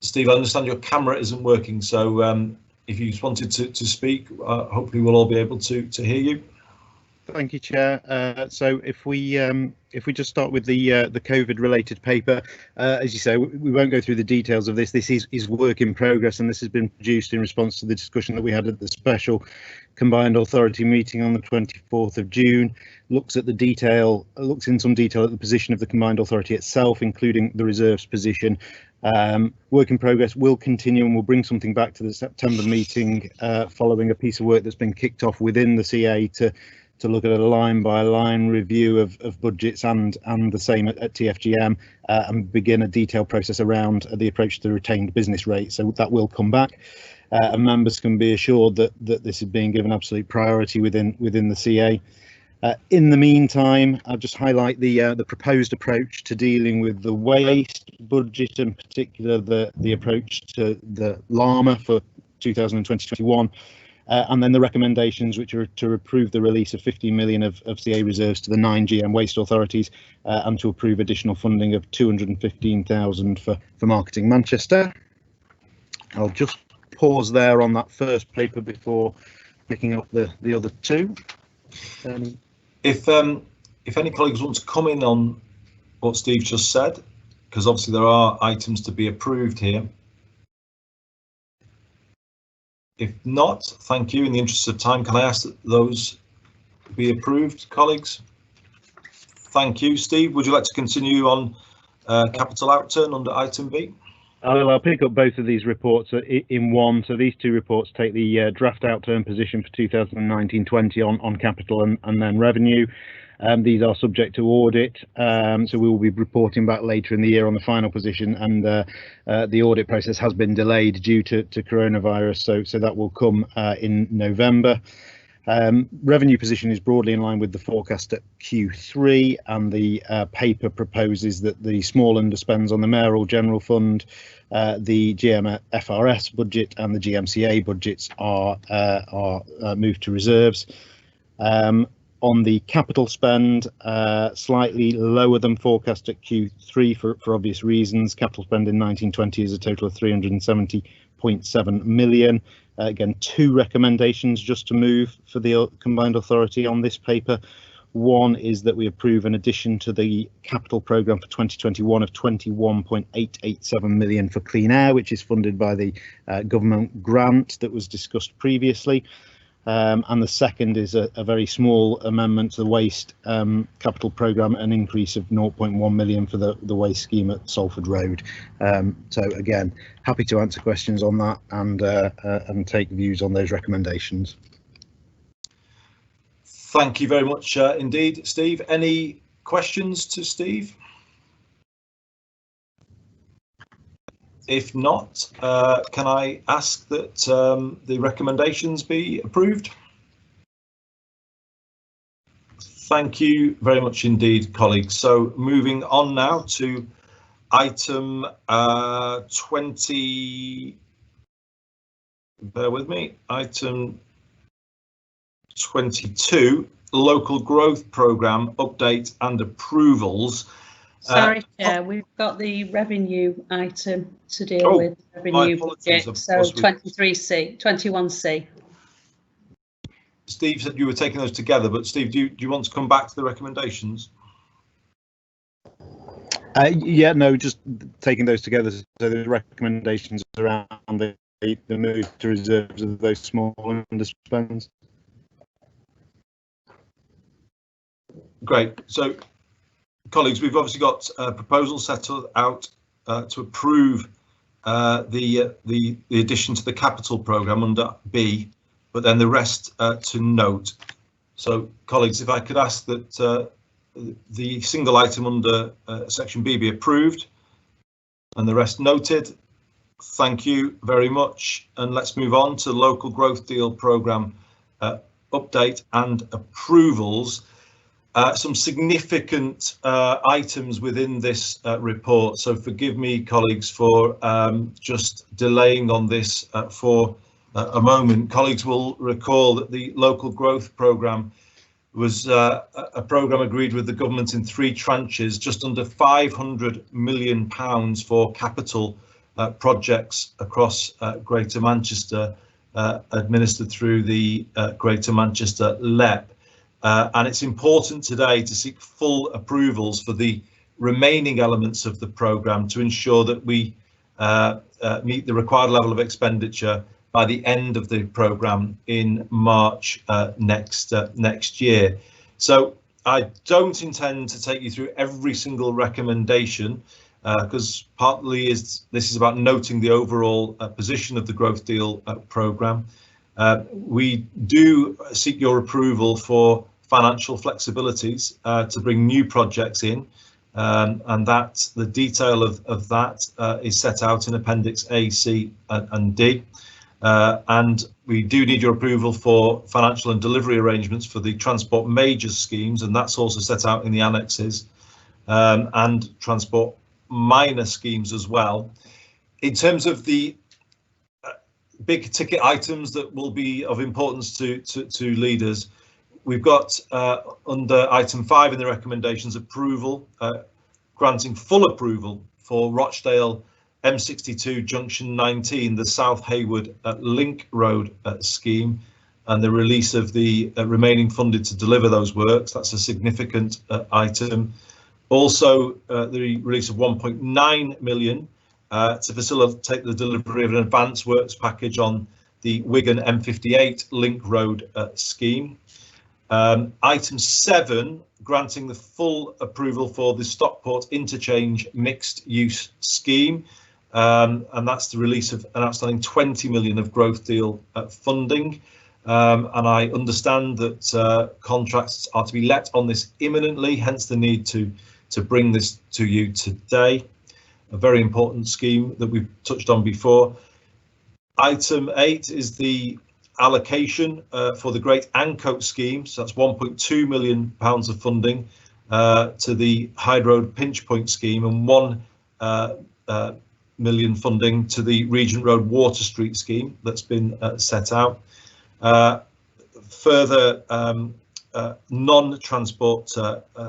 Speaker 2: Steve, I understand your camera isn't working, so if you just wanted to speak, hopefully we'll all be able to hear you.
Speaker 10: Thank you, Chair. So if we just start with the COVID-related paper, as you say, we won't go through the details of this. This is work in progress, and this has been produced in response to the discussion that we had at the special combined authority meeting on the 24th of June. Looks in some detail at the position of the combined authority itself, including the reserves position. Work in progress will continue, and we'll bring something back to the September meeting following a piece of work that's been kicked off within the CA to look at a line-by-line review of budgets and the same at TFGM and begin a detailed process around the approach to the retained business rate. So that will come back, and members can be assured that this is being given absolute priority within the CA. In the meantime, I'll just highlight the proposed approach to dealing with the waste budget, in particular the approach to the LAMA for 2020-21. And then the recommendations, which are to approve the release of 50 million of CA reserves to the 9 GM waste authorities and to approve additional funding of 215,000 for Marketing Manchester. I'll just pause there on that first paper before picking up the other two.
Speaker 2: If any colleagues want to come in on what Steve just said, because obviously there are items to be approved here. If not, thank you. In the interest of time, can I ask that those be approved, colleagues? Thank you. Steve, would you like to continue on capital outturn under item B?
Speaker 10: I'll pick up both of these reports in one. So these two reports take the draft outturn position for 2019-20 on capital and then revenue. These are subject to audit, so we will be reporting back later in the year on the final position, and the audit process has been delayed due to coronavirus, so that will come in November. Revenue position is broadly in line with the forecast at Q3, and the paper proposes that the small underspends on the mayoral general fund, the GMFRS budget and the GMCA budgets are moved to reserves. On the capital spend, slightly lower than forecast at Q3 for obvious reasons. Capital spend in 1920 is a total of 370.7 million. Again, two recommendations just to move for the combined authority on this paper. One is that we approve an addition to the capital programme for 2021 of 21.887 million for clean air, which is funded by the government grant that was discussed previously. And the second is a very small amendment to the waste capital programme, an increase of 0.1 million for the waste scheme at Salford Road. So again, happy to answer questions on that and take views on those recommendations.
Speaker 2: Thank you very much indeed, Steve. Any questions to Steve? If not, can I ask that the recommendations be approved? Thank you very much indeed, colleagues. So moving on now to item 20, bear with me, item 22, local growth programme update and approvals.
Speaker 1: Sorry, Chair, we've got the revenue item to deal with, revenue budget, so 23C, 21C.
Speaker 2: Steve said you were taking those together, but Steve, do you want to come back to the recommendations?
Speaker 10: Yeah, no, just taking those together. So the recommendations around the move to reserves of those small underspends.
Speaker 2: Great. So, colleagues, we've obviously got a proposal set out to approve the addition to the capital programme under B, but then the rest to note. So, colleagues, if I could ask that the single item under section B be approved and the rest noted. Thank you very much. And let's move on to local growth deal programme update and approvals. Some significant items within this report, so forgive me, colleagues, for just delaying on this for a moment. Colleagues will recall that the local growth programme was a programme agreed with the government in 3 tranches, just under £500 million for capital projects across Greater Manchester, administered through the Greater Manchester LEP. And it's important today to seek full approvals for the remaining elements of the programme to ensure that we meet the required level of expenditure by the end of the programme in March next year. So I don't intend to take you through every single recommendation, because partly this is about noting the overall position of the growth deal programme. We do seek your approval for financial flexibilities to bring new projects in, and that the detail of that is set out in Appendix A, C and D. And we do need your approval for financial and delivery arrangements for the transport majors schemes, and that's also set out in the annexes, and transport minor schemes as well. In terms of the big ticket items that will be of importance to leaders, we've got under item 5 in the recommendations approval, granting full approval for Rochdale M62 junction 19, the South Hayward Link Road scheme, and the release of the remaining funding to deliver those works. That's a significant item. Also, the release of 1.9 million to facilitate the delivery of an advanced works package on the Wigan M58 Link Road scheme. Item 7, granting the full approval for the Stockport interchange mixed use scheme, and that's the release of an outstanding 20 million of growth deal funding. And I understand that contracts are to be let on this imminently, hence the need to bring this to you today. A very important scheme that we've touched on before. Item 8 is the allocation for the Great Ancoat scheme, so that's £1.2 million of funding to the Hyde Road Pinch Point scheme, and 1 million funding to the Regent Road Water Street scheme that's been set out. Further non-transport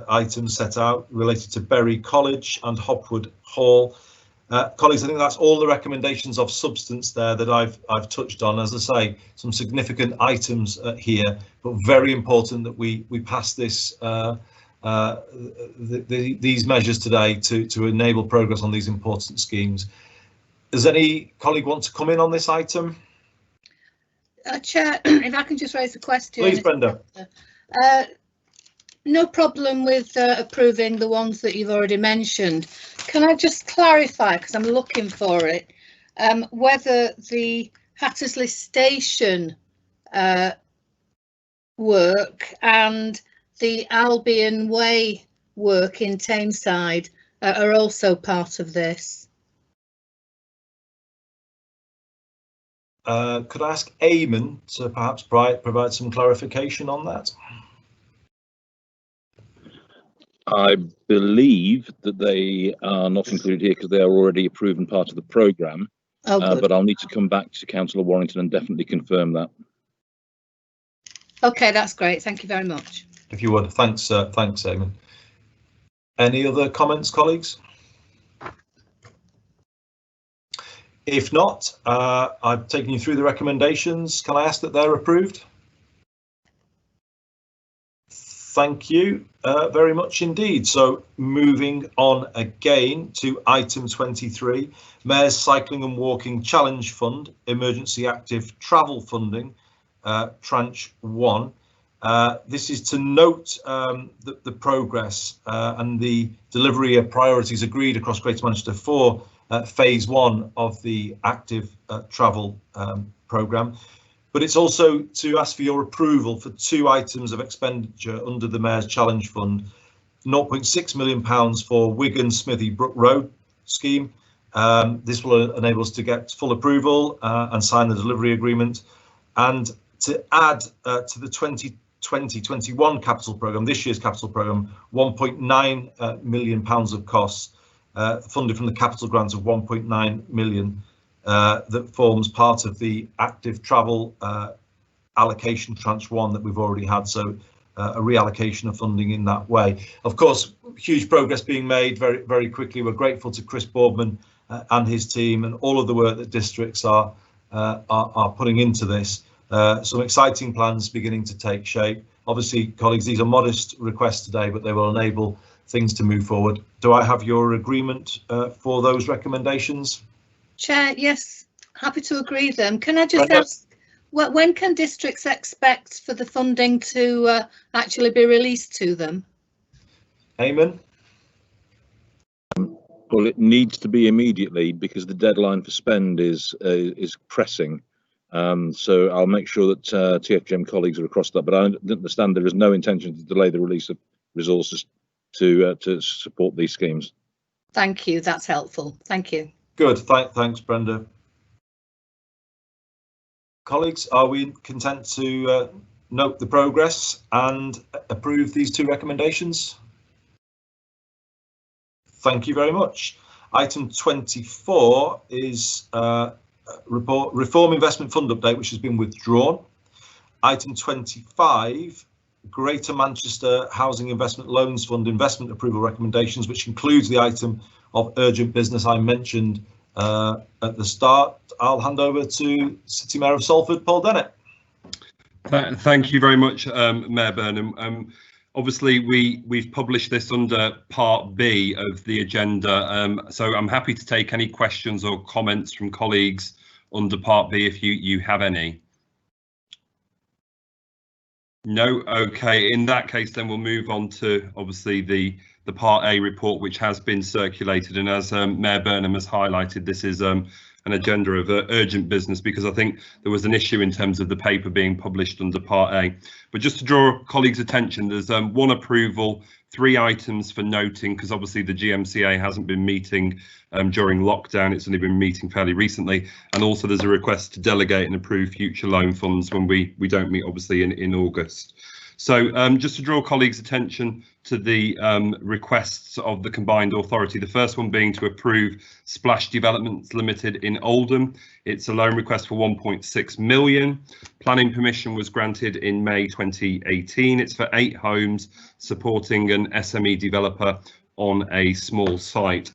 Speaker 2: items set out related to Bury College and Hopwood Hall. Colleagues, I think that's all the recommendations of substance there that I've touched on. As I say, some significant items here, but very important that we pass this these measures today to enable progress on these important schemes. Does any colleague want to come in on this item?
Speaker 4: Chair, if I can just raise a question.
Speaker 2: Please, Brenda.
Speaker 4: No problem with approving the ones that you've already mentioned. Can I just clarify, because I'm looking for it, whether the Hattersley Station work and the Albion Way work in Tameside are also part of this?
Speaker 2: Could I ask Eamon to perhaps provide some clarification on that?
Speaker 11: I believe that they are not included here because they are already approved and part of the programme. But I'll need to come back to Councillor Warrington and definitely confirm that.
Speaker 4: OK, that's great. Thank you very much.
Speaker 2: If you would, thanks, thanks, Eamon. Any other comments, colleagues? If not, I've taken you through the recommendations. Can I ask that they're approved? Thank you very much indeed. So moving on again to item 23, Mayor's Cycling and Walking Challenge Fund, Emergency Active Travel Funding, Tranche 1. This is to note the progress and the delivery of priorities agreed across Greater Manchester for phase 1 of the active travel programme. But it's also to ask for your approval for 2 items of expenditure under the Mayor's Challenge Fund. £0.6 million for Wigan Smithy Brook Road scheme. This will enable us to get full approval and sign the delivery agreement, and to add to the 2020-21 capital programme, this year's capital programme, £1.9 million of costs funded from the capital grant of 1.9 million that forms part of the active travel allocation tranche 1 that we've already had. So a reallocation of funding in that way. Of course, huge progress being made very, very quickly. We're grateful to Chris Boardman and his team and all of the work that districts are putting into this. Some exciting plans beginning to take shape. Obviously, colleagues, these are modest requests today, but they will enable things to move forward. Do I have your agreement for those recommendations?
Speaker 4: Chair, yes, happy to agree them. Can I just ask, when can districts expect for the funding to actually be released to them?
Speaker 2: Eamon?
Speaker 11: Well, it needs to be immediately because the deadline for spend is pressing. So I'll make sure that TFGM colleagues are across that. But I understand there is no intention to delay the release of resources to support these schemes.
Speaker 4: Thank you. That's helpful. Thank you.
Speaker 2: Good. Thanks, Brenda. Colleagues, are we content to note the progress and approve these 2 recommendations? Thank you very much. Item 24 is Reform Investment Fund update, which has been withdrawn. Item 25, Greater Manchester Housing Investment Loans Fund investment approval recommendations, which includes the item of urgent business I mentioned at the start. I'll hand over to City Mayor of Salford, Paul Dennett.
Speaker 9: Thank you very much, Mayor Burnham. Obviously, we've published this under Part B of the agenda, so I'm happy to take any questions or comments from colleagues under Part B if you have any. No, okay. In that case, then we'll move on to obviously the Part A report, which has been circulated, and as Mayor Burnham has highlighted, this is an agenda of urgent business because I think there was an issue in terms of the paper being published under Part A. But just to draw colleagues' attention, there's 1 approval, 3 items for noting, because obviously the GMCA hasn't been meeting during lockdown, it's only been meeting fairly recently, and also there's a request to delegate and approve future loan funds when we don't meet obviously in August. So just to draw colleagues' attention to the requests of the combined authority, the first one being to approve Splash Developments Limited in Oldham. It's a loan request for 1.6 million. Planning permission was granted in May 2018. It's for 8 homes supporting an SME developer on a small site.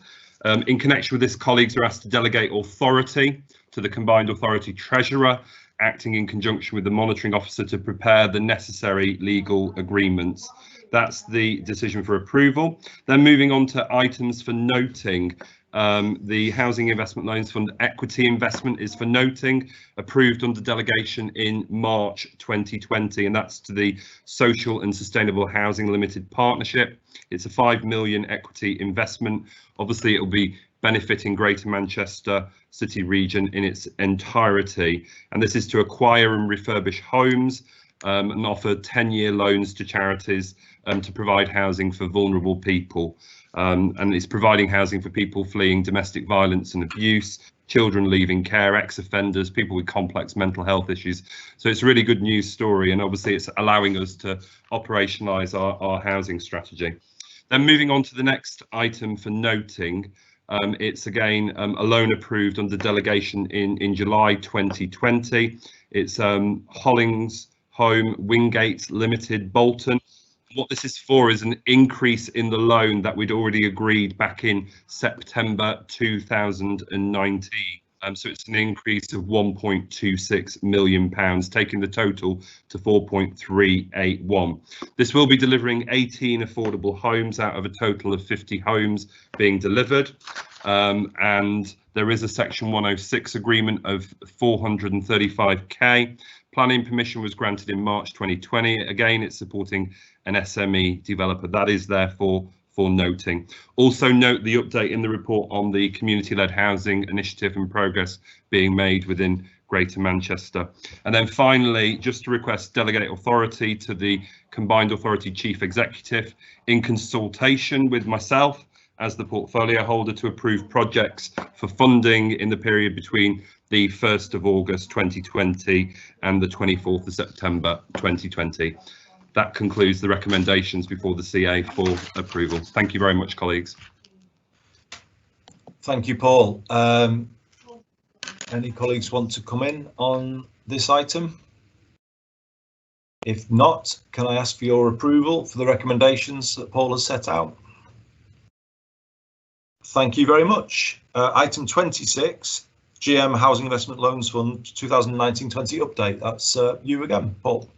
Speaker 9: In connection with this, colleagues are asked to delegate authority to the combined authority treasurer, acting in conjunction with the monitoring officer to prepare the necessary legal agreements. That's the decision for approval. Then moving on to items for noting. The Housing Investment Loans Fund equity investment is for noting, approved under delegation in March 2020, and that's to the Social and Sustainable Housing Limited Partnership. It's a 5 million equity investment. Obviously, it will be benefiting Greater Manchester City region in its entirety, and this is to acquire and refurbish homes and offer 10-year loans to charities to provide housing for vulnerable people, and it's providing housing for people fleeing domestic violence and abuse, children leaving care, ex-offenders, people with complex mental health issues. So it's a really good news story, and obviously it's allowing us to operationalise our housing strategy. Then moving on to the next item for noting, it's again a loan approved under delegation in July 2020. It's Hollings Home Wingate Limited, Bolton. What this is for is an increase in the loan that we'd already agreed back in September 2019. So it's an increase of £1.26 million, taking the total to 4.381. This will be delivering 18 affordable homes out of a total of 50 homes being delivered. And there is a Section 106 agreement of 435k. Planning permission was granted in March 2020. Again, it's supporting an SME developer. That is therefore for noting. Also note the update in the report on the community-led housing initiative and progress being made within Greater Manchester. And then finally, just to request delegate authority to the Combined Authority Chief Executive in consultation with myself as the portfolio holder to approve projects for funding in the period between the 1st of August 2020 and the 24th of September 2020. That concludes the recommendations before the CA for approval. Thank you very much, colleagues.
Speaker 2: Thank you, Paul. Any colleagues want to come in on this item? If not, can I ask for your approval for the recommendations that Paul has set out? Thank you very much. Item 26, GM Housing Investment Loans Fund 2019-20 update. That's you again, Paul.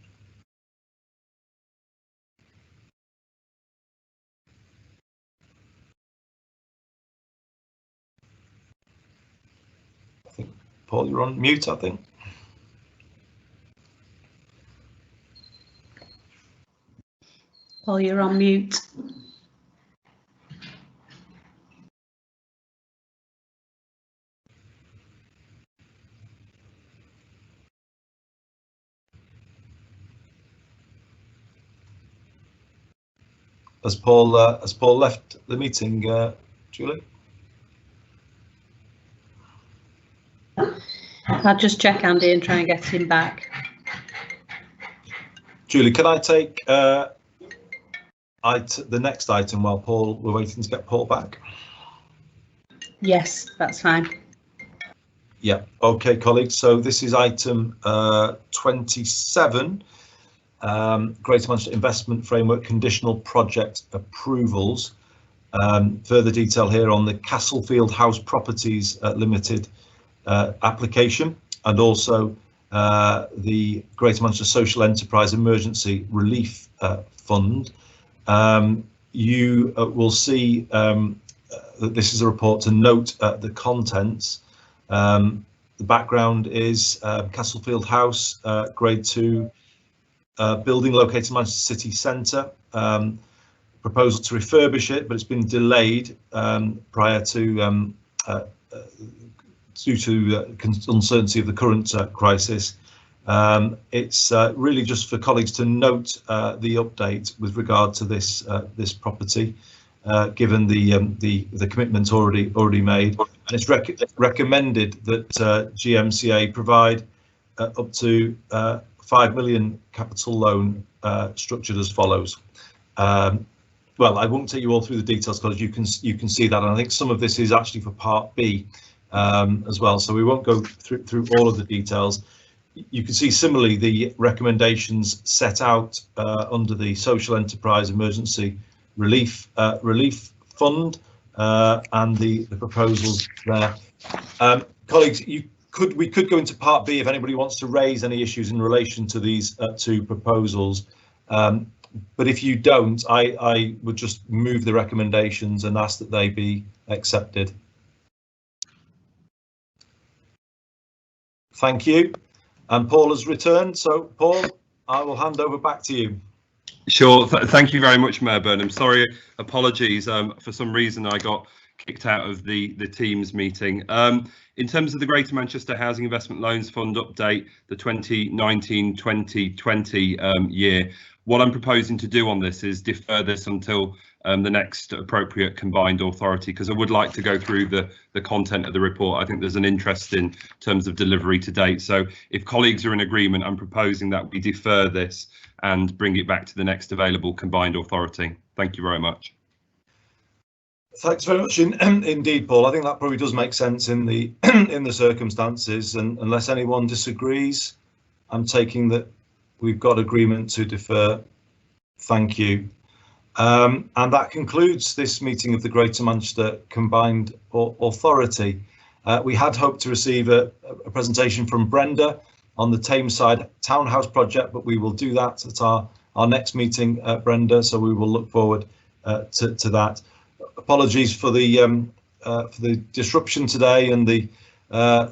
Speaker 2: Paul, you're on mute, I think.
Speaker 1: Paul, you're on mute.
Speaker 2: Has Paul left the meeting, Julie?
Speaker 1: I'll just check Andy and try and get him back.
Speaker 2: Julie, can I take the next item while we're waiting to get Paul back?
Speaker 1: Yes, that's fine.
Speaker 2: Yeah, okay, colleagues. So this is item 27, Greater Manchester Investment Framework Conditional Project Approvals. Further detail here on the Castlefield House Properties Limited application, and also the Greater Manchester Social Enterprise Emergency Relief Fund. You will see that this is a report to note the contents. The background is Castlefield House, Grade 2 building located in Manchester City Centre. Proposal to refurbish it, but it's been delayed prior to due to uncertainty of the current crisis. It's really just for colleagues to note the update with regard to this this property, given the commitment already made. And it's recommended that GMCA provide up to 5 million capital loan structured as follows. Well, I won't take you all through the details because you can see that, and I think some of this is actually for Part B as well, so we won't go through all of the details. You can see similarly the recommendations set out under the Social Enterprise Emergency Relief Fund and the proposals there. Colleagues, we could go into Part B if anybody wants to raise any issues in relation to these two proposals. But if you don't, I would just move the recommendations and ask that they be accepted. Thank you. And Paul has returned. So, Paul, I will hand over back to you.
Speaker 9: Sure. Thank you very much, Mayor Burnham. Sorry, apologies. For some reason, I got kicked out of the Teams meeting. In terms of the Greater Manchester Housing Investment Loans Fund update, the 2019-2020 year, what I'm proposing to do on this is defer this until the next appropriate combined authority, because I would like to go through the content of the report. I think there's an interest in terms of delivery to date. So if colleagues are in agreement, I'm proposing that we defer this and bring it back to the next available combined authority. Thank you very much.
Speaker 2: Thanks very much indeed, Paul. I think that probably does make sense in the in the circumstances, and unless anyone disagrees, I'm taking that we've got agreement to defer. Thank you. And that concludes this meeting of the Greater Manchester Combined Authority. We had hoped to receive a presentation from Brenda on the Tameside Townhouse project, but we will do that at our next meeting, Brenda, so we will look forward to that. Apologies for the disruption today and the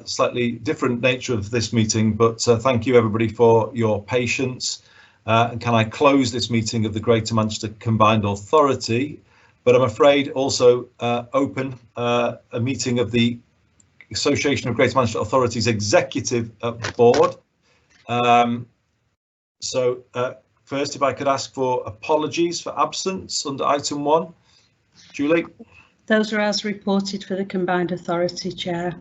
Speaker 2: slightly different nature of this meeting, but thank you everybody for your patience. And can I close this meeting of the Greater Manchester Combined Authority but I'm afraid also open a meeting of the Association of Greater Manchester Authorities Executive Board. So first, if I could ask for apologies for absence under item 1. Julie?
Speaker 1: Those are as reported for the combined authority, Chair.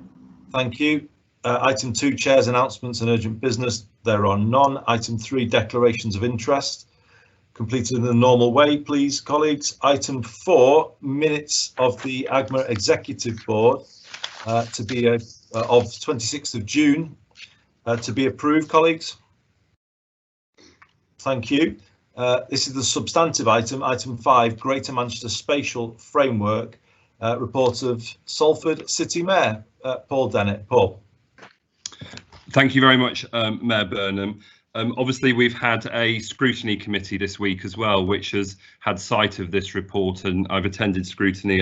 Speaker 2: Thank you. Item 2, Chair's announcements and urgent business. There are none. Item 3, declarations of interest. Completed in the normal way, please, colleagues. Item 4, minutes of the AGMA Executive Board to be of 26th of June to be approved, colleagues. Thank you. This is the substantive item, item 5, Greater Manchester Spatial Framework, report of Salford City Mayor, Paul Dennett. Paul.
Speaker 9: Thank you very much, Mayor Burnham. Obviously, we've had a scrutiny committee this week as well, which has had sight of this report, and I've attended scrutiny,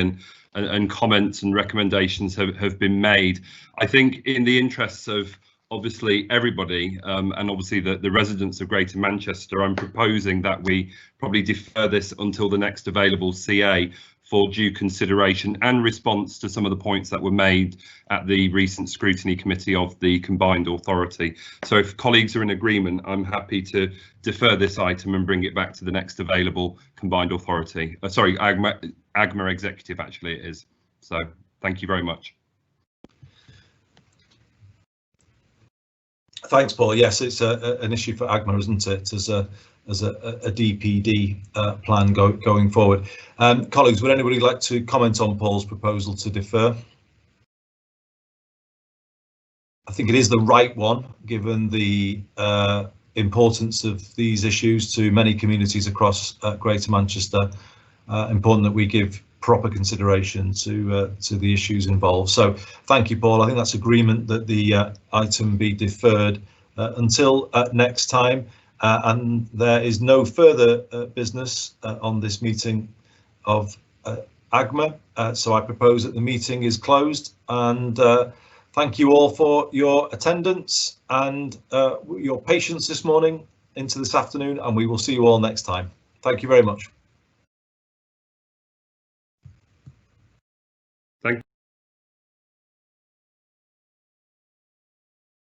Speaker 9: and comments and recommendations have been made. I think in the interests of obviously everybody and obviously the residents of Greater Manchester, I'm proposing that we probably defer this until the next available CA for due consideration and response to some of the points that were made at the recent scrutiny committee of the combined authority. So if colleagues are in agreement, I'm happy to defer this item and bring it back to the next available combined authority. Sorry, AGMA executive, actually it is. So thank you very much.
Speaker 2: Thanks, Paul. Yes, it's an issue for AGMA, isn't it, as a DPD plan going forward. Colleagues, would anybody like to comment on Paul's proposal to defer? I think it is the right one, given the importance of these issues to many communities across Greater Manchester. Important that we give proper consideration to the issues involved. So thank you, Paul. I think that's agreement that the item be deferred until next time. And there is no further business on this meeting of AGMA. So I propose that the meeting is closed, and thank you all for your attendance and your patience this morning into this afternoon, and we will see you all next time. Thank you very much.